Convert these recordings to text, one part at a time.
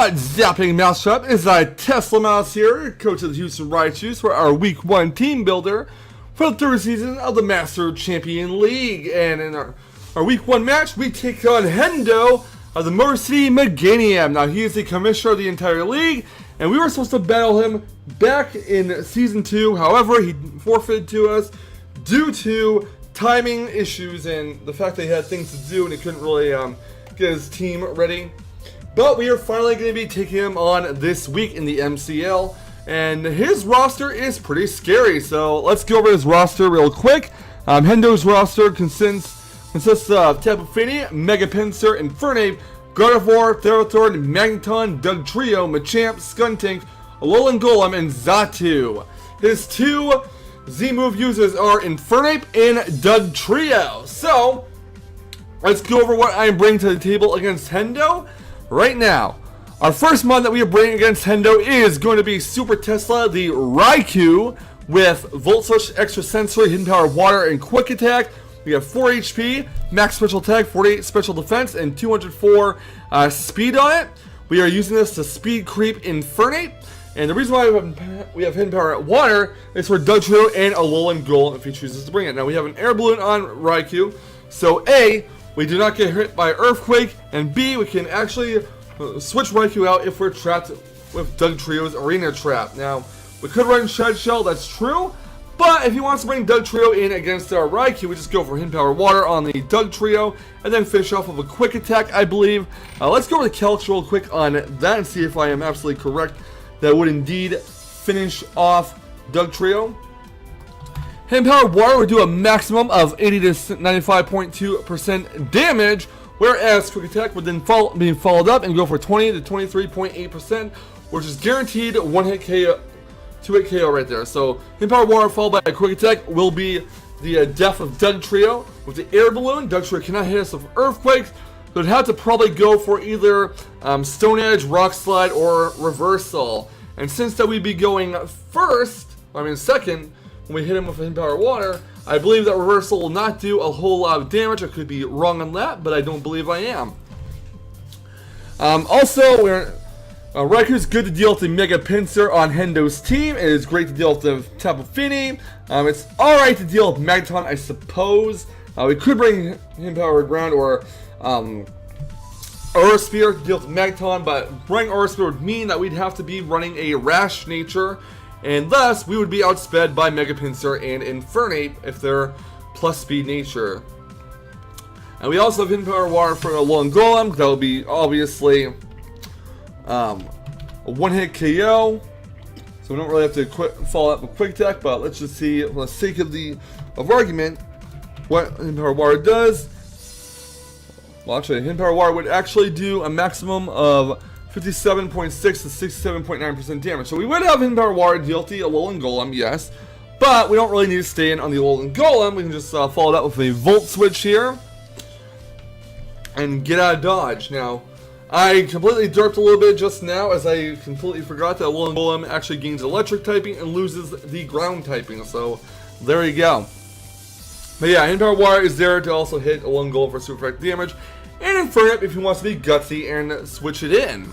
What's Zappening Mousetrap? It's Teslamouse here, coach of the Houston Righteous for our Week 1 team builder for the third season of the Master Champion League. And in our Week 1 match, we take on Hendo of the Motor City Meganium. Now, he is the commissioner of the entire league, and we were supposed to battle him back in Season 2. However, he forfeited to us due to timing issues and the fact that he had things to do and he couldn't really get his team ready. But we are finally going to be taking him on this week in the MCL, and his roster is pretty scary. So let's go over his roster real quick. Hendo's roster consists of Zappening, Megapincer, Infernape, Gardevoir, Therathorn, Magneton, Dugtrio, Machamp, Skuntank, Alolan Golem, and Xatu. His two Z-move users are Infernape and Dugtrio. So let's go over what I'm bringing to the table against Hendo right now. Our first mod that we are bringing against Hendo is going to be Super Tesla, the Raikou, with Volt Switch, Extra Sensory, Hidden Power, Water, and Quick Attack. We have 4 HP, Max Special Attack, 48 Special Defense, and 204 Speed on it. We are using this to Speed Creep Infernape. And the reason why we have Hidden Power at Water is for Dugtrio and Alolan Golem if he chooses to bring it. Now we have an Air Balloon on Raikou, so A, we do not get hit by Earthquake, and B, we can actually switch Raikou out if we're trapped with Dugtrio's Arena Trap. Now, we could run Shed Shell, that's true, but if he wants to bring Dugtrio in against our Raikou, we just go for Hidden Power Water on the Dugtrio, and then finish off with a Quick Attack, I believe. Let's go over the calcs real quick on that and see if I am absolutely correct. That would indeed finish off Dugtrio. Hidden Power Water would do a maximum of 80 to 95.2% damage, whereas Quick Attack would then be followed up and go for 20 to 23.8%, which is guaranteed 1-hit KO, 2-hit KO right there. So Hidden Power Water followed by a Quick Attack will be the death of Dugtrio. With the Air Balloon, Dugtrio cannot hit us with Earthquakes, so it'd have to probably go for either Stone Edge, Rock Slide, or Reversal. And since that we'd be going second, when we hit him with Hidden Power Water, I believe that Reversal will not do a whole lot of damage. I could be wrong on that, but I don't believe I am. Also, Raikou's good to deal with the Mega Pincer on Hendo's team. It is great to deal with the Zappening. It's alright to deal with Magneton, I suppose. We could bring Hidden Power Ground or Aura Sphere to deal with Magneton, but running Aura Sphere would mean that we'd have to be running a Rash Nature, and thus we would be outsped by Mega Pincer and Infernape if they're plus speed nature. And we also have Hidden Power Water for Alolan Golem. That would be obviously a 1-hit KO, so we don't really have to follow up with Quick Attack. But let's just see, for the sake of argument, what Hidden Power Water does. Well, actually, Hidden Power Water would actually do a maximum of 57.6 to 67.9% damage. So we would have Hidden Power Water deal the Alolan Golem, yes, but we don't really need to stay in on the Alolan Golem. We can just follow that with a Volt Switch here and get out of dodge. Now, I completely derped a little bit just now, as I completely forgot that Alolan Golem actually gains Electric typing and loses the Ground typing. So there you go. But yeah, Hidden Power Water is there to also hit Alolan Golem for super effective damage, and Infernape if he wants to be gutsy and switch it in.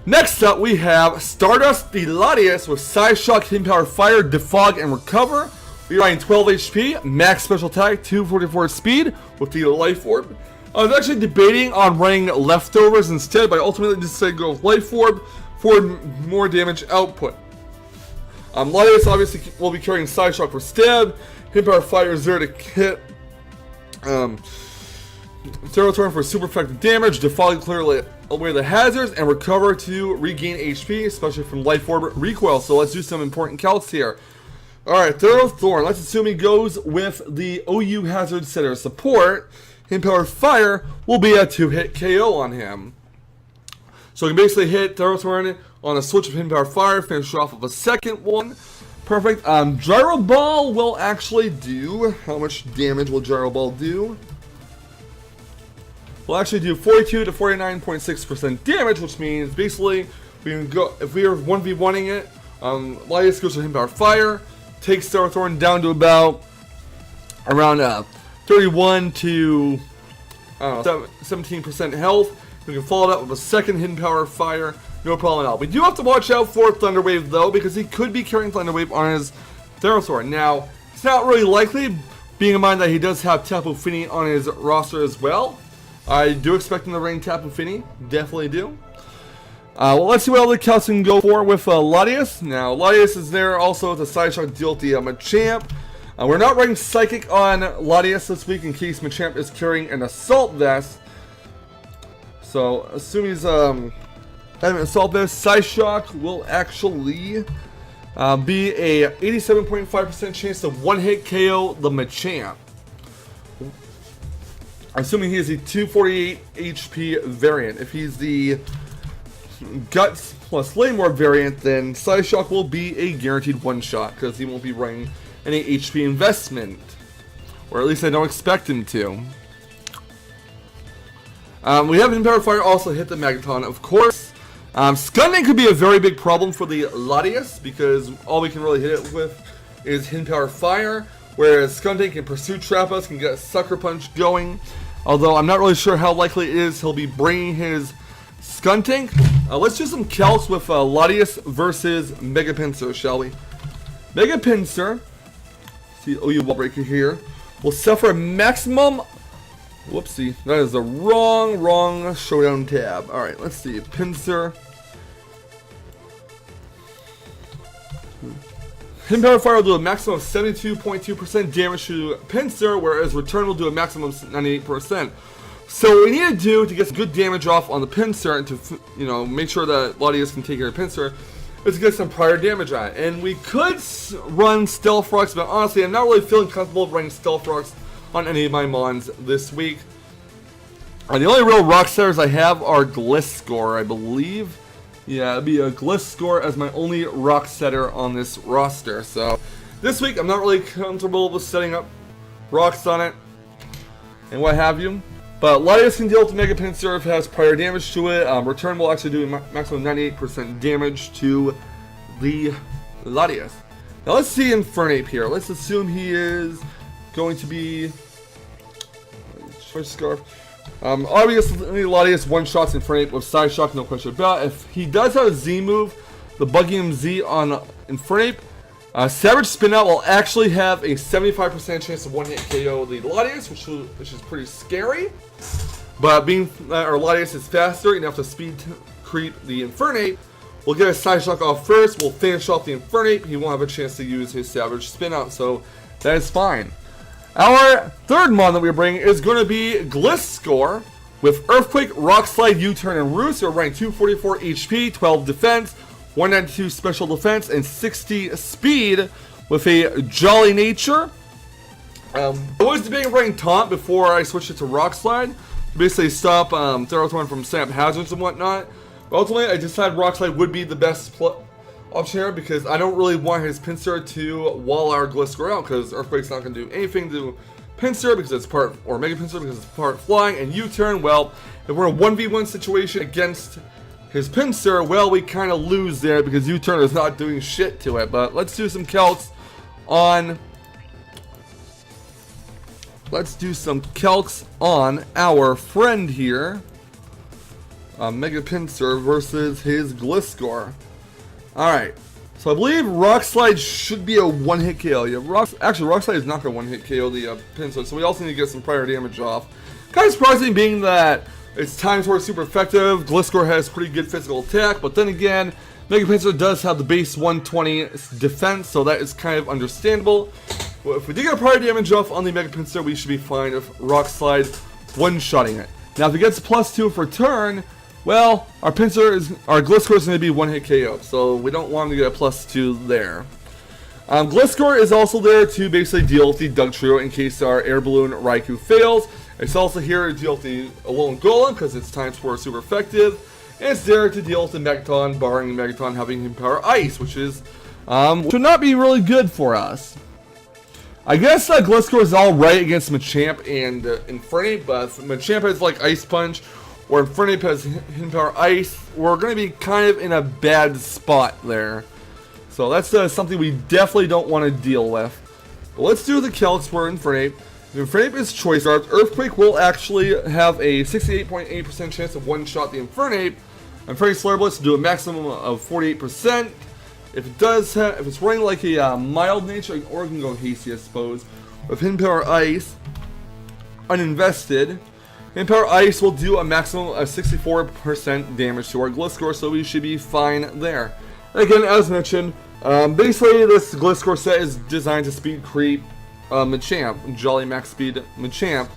Next up, we have Stardust the Latias with Psyshock, Hidden Power Fire, Defog, and Recover. We are running 12 HP, Max Special Attack, 244 Speed with the Life Orb. I was actually debating on running Leftovers instead, but I ultimately decided to go with Life Orb for more damage output. Latias obviously will be carrying Psyshock for Stab, Hidden Power Fire is there to hit Therathorn for super effective damage, Defog clearly away the hazards, and Recover to regain HP, especially from Life Orb recoil. So let's do some important calcs here. Alright, Therathorn, let's assume he goes with the OU Hazard Setter support. Hidden Power Fire will be a 2-hit KO on him. So we can basically hit Therathorn on a switch of Hidden Power Fire, finish off with a second one. Perfect. Gyro Ball will actually do, how much damage will Gyro Ball do? We'll actually do 42 to 49.6% damage, which means basically we can go, if we are 1v1ing it, Latias goes to Hidden Power Fire, takes Therathorn down to about around 31 to 17% health, We can follow that with a second hidden power fire. No problem at all. We do have to watch out for Thunder Wave though, because he could be carrying Thunder Wave on his Therosaur. Now, it's not really likely, being in mind that he does have Tapu Fini on his roster as well. I do expect him to bring Tapu Fini. Definitely do. Well, let's see what other Celts can go for with Latias. Now, Latias is there also to side shot deal with the Machamp. We're not running Psychic on Latias this week in case Machamp is carrying an Assault Vest. So, assuming he's having an Assault Vest, Psyshock will actually be a 87.5% chance to one-hit KO the Machamp. Assuming he is the 248 HP variant. If he's the Guts plus Laymore variant, then Psyshock will be a guaranteed one-shot because he won't be running any HP investment. Or at least I don't expect him to. We have Empower Fire also hit the Magneton, of course. Stunning could be a very big problem for the Latias because all we can really hit it with is Hidden Power Fire, whereas Skuntank can Pursuit Trap us, can get a Sucker Punch going. Although I'm not really sure how likely it is he'll be bringing his Skuntank. Let's do some Celts with Latias versus Mega Pinsir, shall we? Mega Pinsir, see OU Wall Breaker here, will suffer a maximum. Whoopsie, that is the wrong showdown tab. Alright, let's see. Pinsir. Hidden Power Fire will do a maximum of 72.2% damage to Pinsir, whereas Return will do a maximum of 98%. So what we need to do to get some good damage off on the Pinsir and to, make sure that Latias can take care of Pinsir is to get some prior damage on it. And we could run Stealth Rocks, but honestly, I'm not really feeling comfortable running Stealth Rocks on any of my Mons this week. The only real Rock Setters I have are Gliscor, I believe. Yeah, it'd be a Gliscor as my only Rock Setter on this roster. So this week I'm not really comfortable with setting up rocks on it and what have you. But Latias can deal with the Mega Pinsir if it has prior damage to it. Return will actually do a maximum 98% damage to the Latias. Now let's see Infernape here. Let's assume he is going to be Scarf. Obviously Latias one-shots Infernape with Psyshock, no question about it. If he does have a Z move, the Bugium Z on Infernape, Savage Spin Out will actually have a 75% chance of one-hit KO the Latias, which is pretty scary. But being our Latias is faster enough to speed creep the Infernape, we'll get a Psyshock off first, we'll finish off the Infernape, he won't have a chance to use his Savage Spin Out, so that is fine. Our third Mon that we're bringing is going to be Gliscor with Earthquake, Rock Slide, U-Turn, and Roost. We're running 244 HP, 12 defense, 192 special defense, and 60 speed with a Jolly Nature. I was debating running Taunt before I switched it to Rock Slide to basically stop Therothorn from setting up hazards and whatnot. But ultimately, I decided Rock Slide would be the best option here because I don't really want his Pinsir to wall our Gliscor out because Earthquake's not going to do anything to Pinsir because it's part, or Mega Pinsir because it's part flying, and U-Turn, well, if we're in a 1v1 situation against his Pinsir, well, we kind of lose there because U-Turn is not doing shit to it. But let's do some Celts on our friend here, Mega Pinsir versus his Gliscor. Alright, so I believe Rock Slide should be a one-hit KO. Yeah, Rock Slide is not going to one-hit KO the Pinsir, so we also need to get some prior damage off. Kind of surprising being that its Time Sword is super effective, Gliscor has pretty good physical attack, but then again, Mega Pinsir does have the base 120 defense, so that is kind of understandable. Well, if we do get a prior damage off on the Mega Pinsir, we should be fine with Rock Slide one-shotting it. Now if it gets +2 for turn, well, our Gliscor is going to be one-hit KO, so we don't want him to get a +2 there. Gliscor is also there to basically deal with the Doug Trio in case our Air Balloon Raikou fails. It's also here to deal with the Alone Golem because its Time Spore is super effective. And it's there to deal with the Megaton, barring Megaton having him power Ice, which is should not be really good for us. I guess Gliscor is alright against Machamp and Infernape, but if Machamp has like Ice Punch, or Infernape has Hidden Power Ice, we're going to be kind of in a bad spot there. So that's something we definitely don't want to deal with. But let's do the Celts for Infernape. The Infernape is choice art. Earthquake will actually have a 68.8% chance of one-shot the Infernape. Infernape Slayer Blitz to do a maximum of 48%. If it does have, if it's running like a mild nature, or it can go hasty, I suppose. With Hidden Power Ice, uninvested, Hidden Power Ice will do a maximum of 64% damage to our Gliscor, so we should be fine there. Again, as mentioned, basically this Gliscor set is designed to speed creep Machamp, Jolly Max Speed Machamp.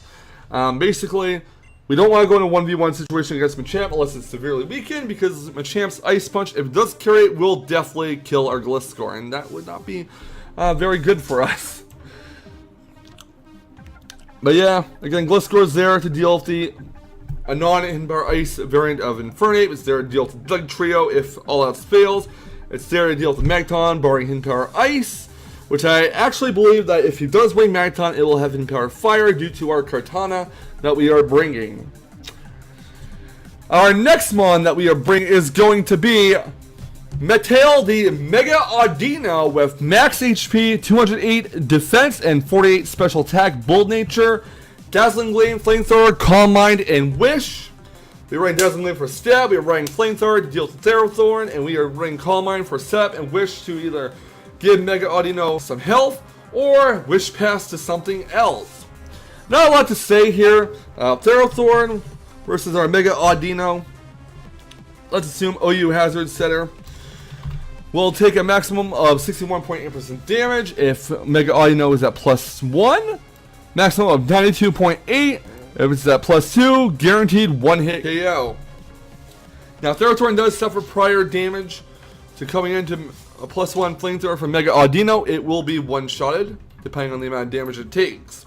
Basically, we don't want to go in a 1v1 situation against Machamp unless it's severely weakened, because Machamp's Ice Punch, if it does carry it, will definitely kill our Gliscor, and that would not be very good for us. But yeah, again, Gliscor is there to deal with the non-Hidden Power Ice variant of Infernape. It's there to deal with the Doug Trio if all else fails. It's there to deal with the Magneton, barring Hidden Power Ice, which I actually believe that if he does bring Magneton, it will have Hidden Power Fire due to our Kartana that we are bringing. Our next mon that we are bringing is going to be Metal, the Mega Audino, with max HP, 208 defense, and 48 special attack, bold nature, Dazzling Gleam, Flamethrower, Calm Mind, and Wish. We are running Dazzling Gleam for stab, we are running Flamethrower to deal with Thorn, and we are running Calm Mind for sap and Wish to either give Mega Audino some health or Wish Pass to something else. Not a lot to say here. Thorn versus our Mega Audino. Let's assume OU Hazard Setter will take a maximum of 61.8% damage if Mega Audino is at +1. Maximum of 92.8 if it's at +2. Guaranteed one-hit KO. Now, Thorn does suffer prior damage to coming into a +1 Flamethrower from Mega Audino. It will be one-shotted, depending on the amount of damage it takes.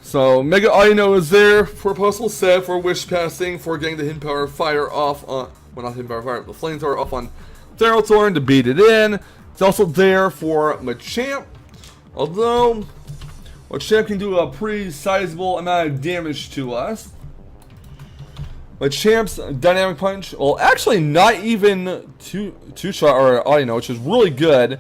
So, Mega Audino is there for a possible set, for Wish Passing, for getting the Hidden Power Fire off on, well, not Hidden Power Fire, but the Flamethrower off on Thorn to beat it in. It's also there for Machamp, although Machamp can do a pretty sizable amount of damage to us. Machamp's Dynamic Punch, well, actually not even two-shot or Audino, which is really good.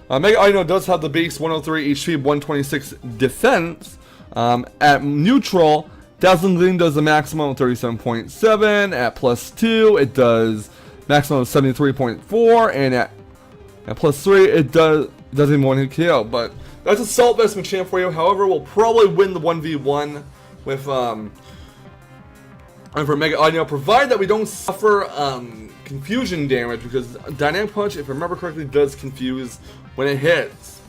Mega Audino does have the base 103 HP, 126 defense. At neutral, Dazzling Gleam does a maximum of 37.7. At +2, it does maximum of 73.4, and at +3, it doesn't even one-hit KO. But that's a Assault Vest Machamp for you. However, we'll probably win the 1v1 with and for Mega Audino, provided that we don't suffer confusion damage, because Dynamic Punch, if I remember correctly, does confuse when it hits.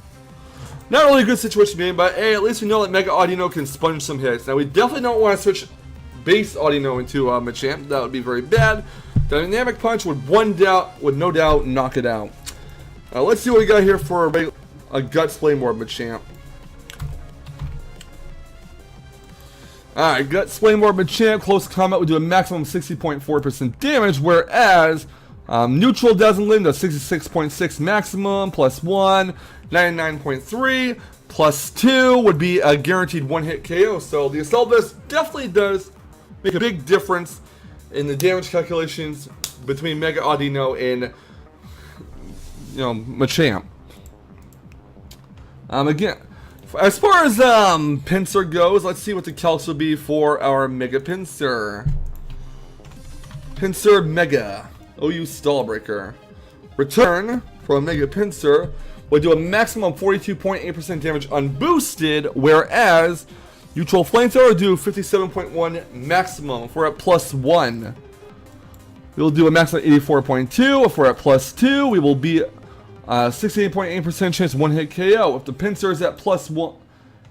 Not really a good situation to be in, but hey, at least we know that Mega Audino can sponge some hits. Now, we definitely don't want to switch base Audino into Machamp. That would be very bad. Dynamic Punch would no doubt knock it out. Let's see what we got here for a Gut Splaymore Machamp. Alright, Gut Splaymore Machamp, close combat would do a maximum of 60.4% damage, whereas neutral Dazzling Gleam does 66.6 maximum, +1, 99.3, +2 would be a guaranteed one-hit KO. So the Assault Vest definitely does make a big difference in the damage calculations between Mega Audino and Machamp. Again, as far as Pinsir goes, let's see what the calcs will be for our Mega Pinsir. Pinsir Mega, OU Stallbreaker. Return for a Mega Pinsir will do a maximum of 42.8% damage unboosted, whereas neutral Flamethrower will do 57.1 maximum if we're at +1. We'll do a maximum of 84.2. If we're at +2, we will be 68.8% chance one-hit KO. If the Pinsir is at +1,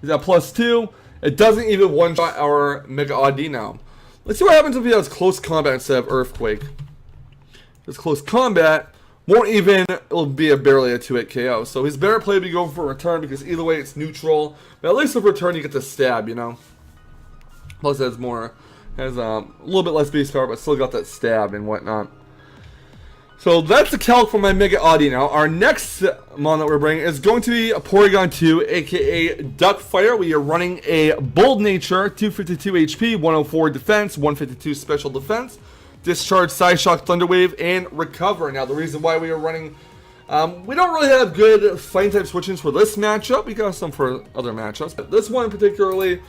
is at +2, it doesn't even one-shot our Mega Audino. Let's see what happens if he has close combat instead of Earthquake. This close combat won't even, it'll be barely a 2-hit KO. So his better play would be going for a return, because either way it's neutral. But at least with return you get the stab, Plus it has a little bit less base power, but still got that stab and whatnot. So that's the calc for my Mega Audino. Our next mon that we're bringing is going to be a Porygon 2, aka Duckfire. We are running a Bold Nature, 252 HP, 104 defense, 152 special defense, Discharge, Psyshock, Thunder Wave, and Recover. Now the reason why we are running We don't really have good fighting type switchings for this matchup. We got some for other matchups. But this one particularly,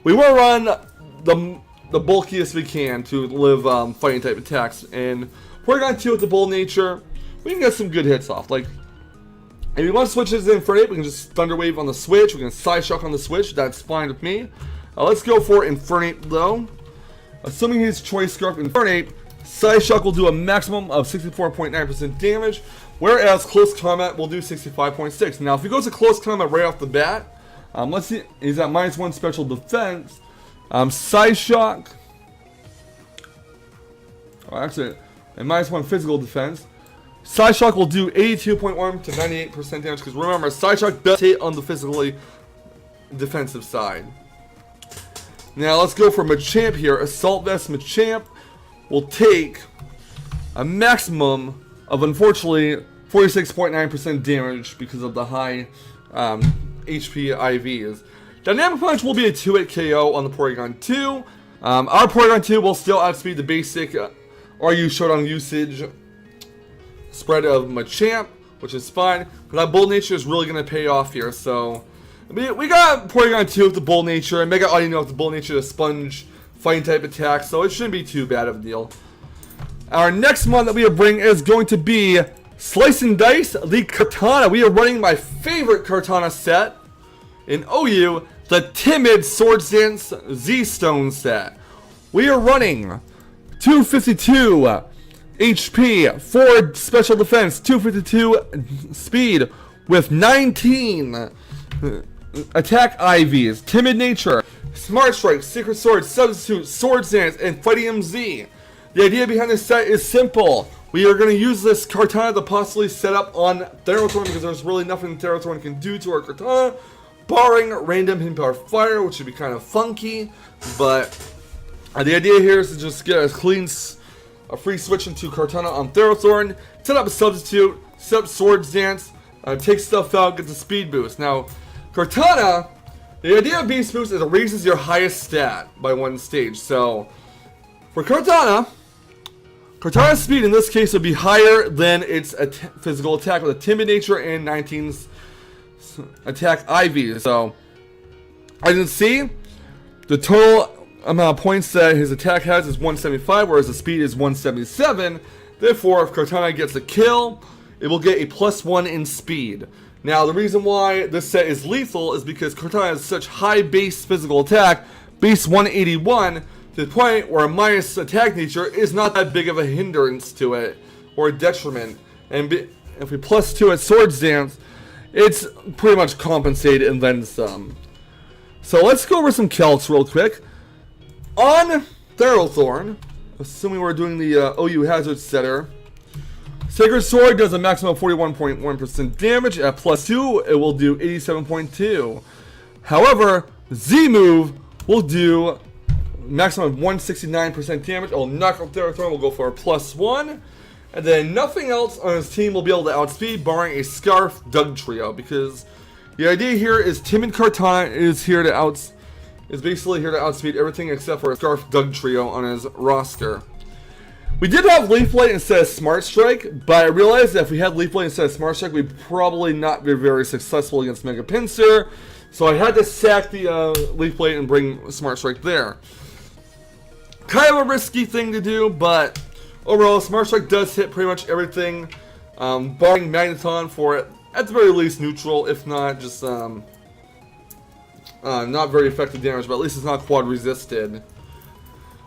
we want to run the bulkiest we can to live fighting type attacks. And Porygon 2 with the Bull Nature, we can get some good hits off. Like, if you want to switch this in Infernape, we can just Thunder Wave on the switch. We can Side Shock on the switch. That's fine with me. Let's go for Infernape though. Assuming he's Choice Scarf Infernape, Side Shock will do a maximum of 64.9% damage, whereas Close Combat will do 65.6%. Now, if he goes to Close Combat right off the bat, let's see, he's at -1 special defense. Side Shock, actually, at -1 physical defense. Side Shock will do 82.1 to 98% damage, because remember, Side Shock does hit on the physically defensive side. Now let's go for Machamp here. Assault Vest Machamp will take a maximum of, unfortunately, 46.9% damage because of the high HP IVs. Dynamic Punch will be a 2-hit KO on the Porygon 2. Our Porygon 2 will still outspeed the basic RU Showdown usage spread of Machamp, which is fine. But that Bull Nature is really going to pay off here, so we got Porygon 2 with the Bull Nature, and Mega Audino with the Bull Nature to sponge fighting type attack, so it shouldn't be too bad of a deal. Our next one that we are bringing is going to be Slice and Dice, the Kartana. We are running my favorite Kartana set in OU, the Timid Swords Dance Z-Stone set. We are running 252 HP, 4 special defense, 252 speed, with 19 attack IVs, Timid Nature, Smart Strike, Secret Sword, Substitute, Swords Dance, and Fighting Z. The idea behind this set is simple. We are going to use this Kartana to possibly set up on Therathorn, because there's really nothing Therathorn can do to our Kartana, barring random Hidden Power Fire, which would be kind of funky. But the idea here is to just get a free switch into Kartana on Therathorn, set up a Substitute, set up Swords Dance, take stuff out, get the speed boost. Now, Kartana, the idea of Beast Boost is it raises your highest stat by 1 stage. So, for Kartana's speed in this case would be higher than its physical attack with a Timid Nature and 19's attack IV. So, as you can see, the total amount of points that his attack has is 175, whereas the speed is 177. Therefore, if Kartana gets a kill, it will get a +1 in speed. Now, the reason why this set is lethal is because Kartana has such high base physical attack, base 181, to the point where a minus attack nature is not that big of a hindrance to it, or a detriment. And if we +2 at Swords Dance, it's pretty much compensated and then some. So let's go over some calcs real quick. On Therathorn, assuming we're doing the OU Hazard Setter, Sacred Sword does a maximum of 41.1% damage. At +2, it will do 87.2. However, Z-Move will do maximum of 169% damage. It will knock out Therathorn, will go for a +1. And then nothing else on his team will be able to outspeed, barring a Scarf Doug Trio. Because the idea here is Timid Kartana is basically here to outspeed everything except for a Scarf Doug Trio on his roster. We did have Leaf Blade instead of Smart Strike, but I realized that if we had Leaf Blade instead of Smart Strike, we'd probably not be very successful against Mega Pinsir. So I had to sack the Leaf Blade and bring Smart Strike there. Kind of a risky thing to do, but overall, Smart Strike does hit pretty much everything, barring Magneton for it, at the very least neutral, if not just not very effective damage, but at least it's not quad resisted.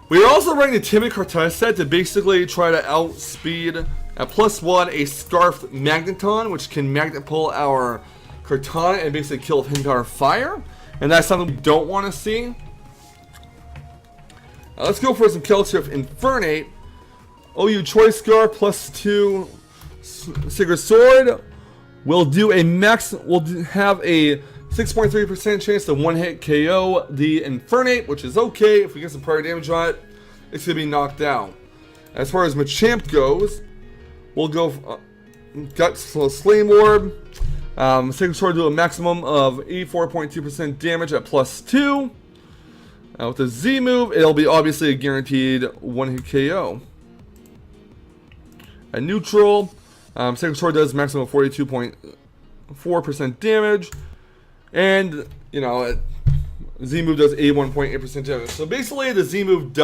We are also running the Timid Kartana set to basically try to outspeed at +1 a Scarfed Magneton, which can magnet pull our Kartana and basically kill with Hidden Power Fire, and that's something we don't want to see. Let's go for some kills here with Infernape. OU Choice Scar +2 Secret Sword will do a have a 6.3% chance to one-hit KO the Infernape, which is okay. If we get some prior damage on it, it's going to be knocked out. As far as Machamp goes, we'll go Gut Flame Orb. Sacred Sword do a maximum of 84.2% damage at +2. With the Z move, it'll be obviously a guaranteed one-hit KO. At neutral, Second sword does maximum 42.4% damage. And, you know, Z move does 81.8% damage. So basically the Z move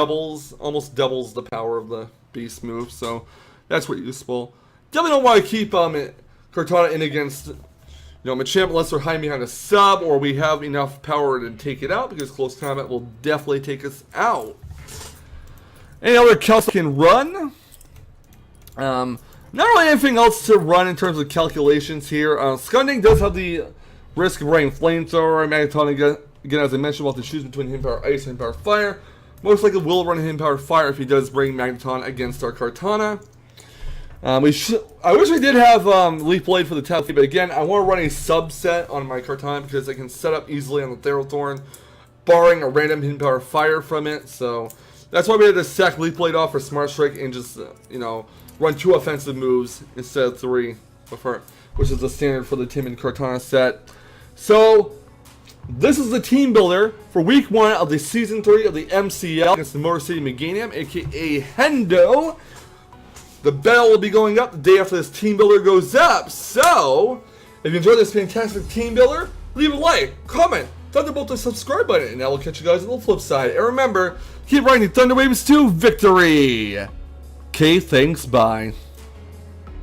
almost doubles the power of the beast move. So that's what useful. Definitely don't want to keep Cortana in against, you know, Machamp unless they're hiding behind a sub or we have enough power to take it out, because close combat will definitely take us out. Any other Kels can run? Not really anything else to run in terms of calculations here. Skunding does have the risk of running Flamethrower. Magneton, again, as I mentioned, will have to choose between Hidden Power Ice and Hidden Power Fire. Most likely will run Hidden Power Fire if he does bring Magneton against our Cortana. I wish we did have Leaf Blade for the Tattoo, but again, I want to run a subset on my Cortana because I can set up easily on the Thorn, barring a random Hidden Power Fire from it. So that's why we had to sack Leaf Blade off for Smart Strike and just, you know, run 2 offensive moves instead of 3, which is the standard for the Tim and Cortana set. So this is the team builder for week 1 of the season 3 of the MCL against the Motor City Meganium, aka Hendo. The bell will be going up the day after this team builder goes up. So, if you enjoyed this fantastic team builder, leave a like, comment, thunderbolt the subscribe button, and I will catch you guys on the flip side. And remember, keep riding Thunder Waves to victory. Okay, thanks, bye.